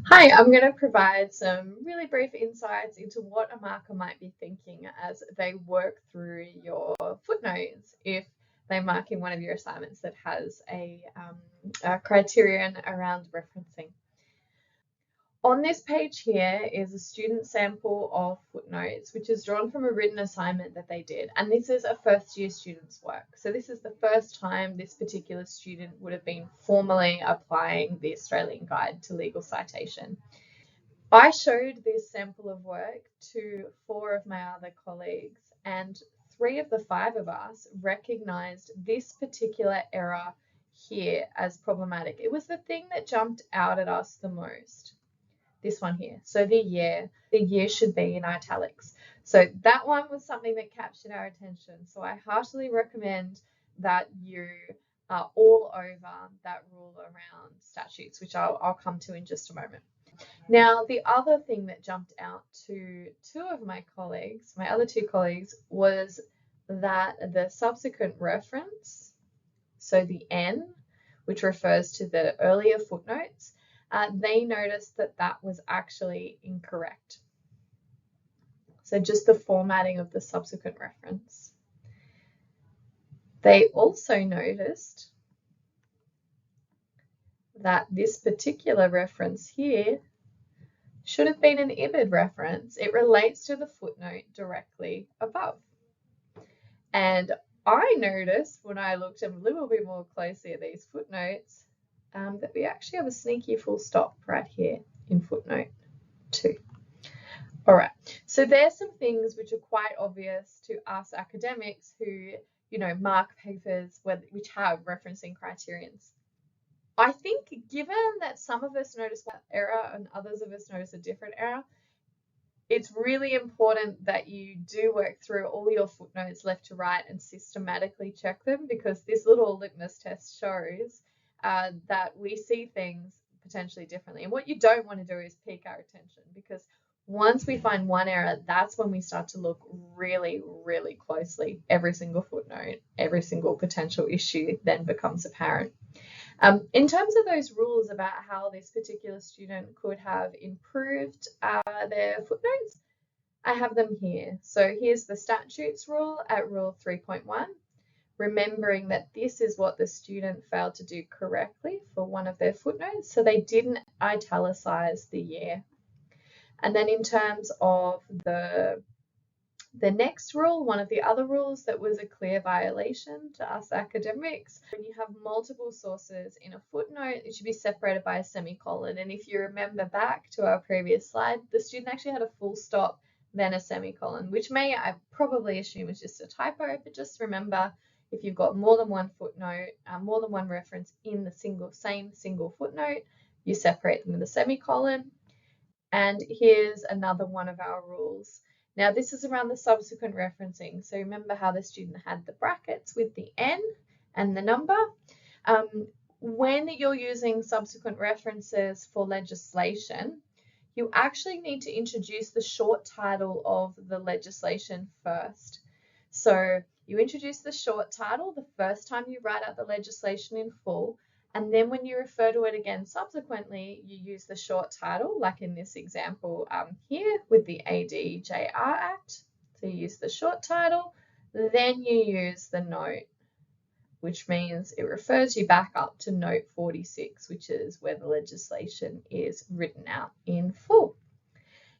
Hi, I'm going to provide some really brief insights into what a marker might be thinking as they work through your footnotes if they're marking one of your assignments that has a criterion around referencing. On this page here is a student sample of footnotes, which is drawn from a written assignment that they did. And this is a first year student's work. So this is the first time this particular student would have been formally applying the Australian Guide to Legal Citation. I showed this sample of work to 4 of my other colleagues, and 3 of the 5 of us recognized this particular error here as problematic. It was the thing that jumped out at us the most. This one here. So the year should be in italics. So that one was something that captured our attention. So I heartily recommend that you are all over that rule around statutes, which I'll come to in just a moment. Now, the other thing that jumped out to 2 of my colleagues, my other 2 colleagues, was that the subsequent reference, so the N, which refers to the earlier footnotes, they noticed that that was actually incorrect. So just the formatting of the subsequent reference. They also noticed that this particular reference here should have been an IBID reference. It relates to the footnote directly above. And I noticed when I looked a little bit more closely at these footnotes that we actually have a sneaky full stop right here in footnote 2. All right, so there's some things which are quite obvious to us academics who, mark papers which have referencing criterions. I think given that some of us notice that error and others of us notice a different error, it's really important that you do work through all your footnotes left to right and systematically check them, because this little litmus test shows that we see things potentially differently. And what you don't want to do is pique our attention, because once we find one error, that's when we start to look really, really closely. Every single footnote, every single potential issue then becomes apparent. In terms of those rules about how this particular student could have improved their footnotes, I have them here. So here's the statutes rule at rule 3.1, remembering that this is what the student failed to do correctly for one of their footnotes. So they didn't italicize the year. And then in terms of the next rule, one of the other rules that was a clear violation to us academics, when you have multiple sources in a footnote, it should be separated by a semicolon. And if you remember back to our previous slide, the student actually had a full stop, then a semicolon, which I probably assume is just a typo, but just remember, if you've got more than one footnote, more than one reference in the same single footnote, you separate them with a semicolon. And here's another one of our rules. Now, this is around the subsequent referencing. So remember how the student had the brackets with the N and the number. When you're using subsequent references for legislation, you actually need to introduce the short title of the legislation first. So you introduce the short title the first time you write out the legislation in full, and then when you refer to it again subsequently, you use the short title, like in this example here with the ADJR Act. So you use the short title, then you use the note, which means it refers you back up to note 46, which is where the legislation is written out in full.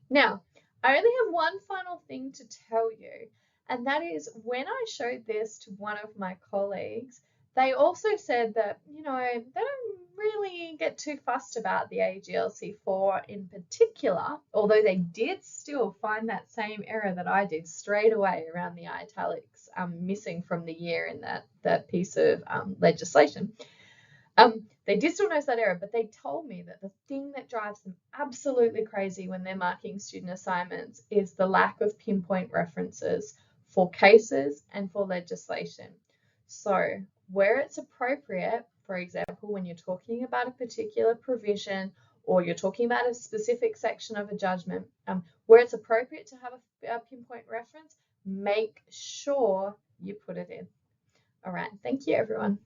Now, I only have one final thing to tell you, and that is when I showed this to one of my colleagues, they also said that, they don't really get too fussed about the AGLC4 in particular, although they did still find that same error that I did straight away around the italics missing from the year in that piece of legislation. They did still notice that error, but they told me that the thing that drives them absolutely crazy when they're marking student assignments is the lack of pinpoint references for cases and for legislation. So where it's appropriate, for example, when you're talking about a particular provision or you're talking about a specific section of a judgment, where it's appropriate to have a pinpoint reference, make sure you put it in. All right, thank you, everyone.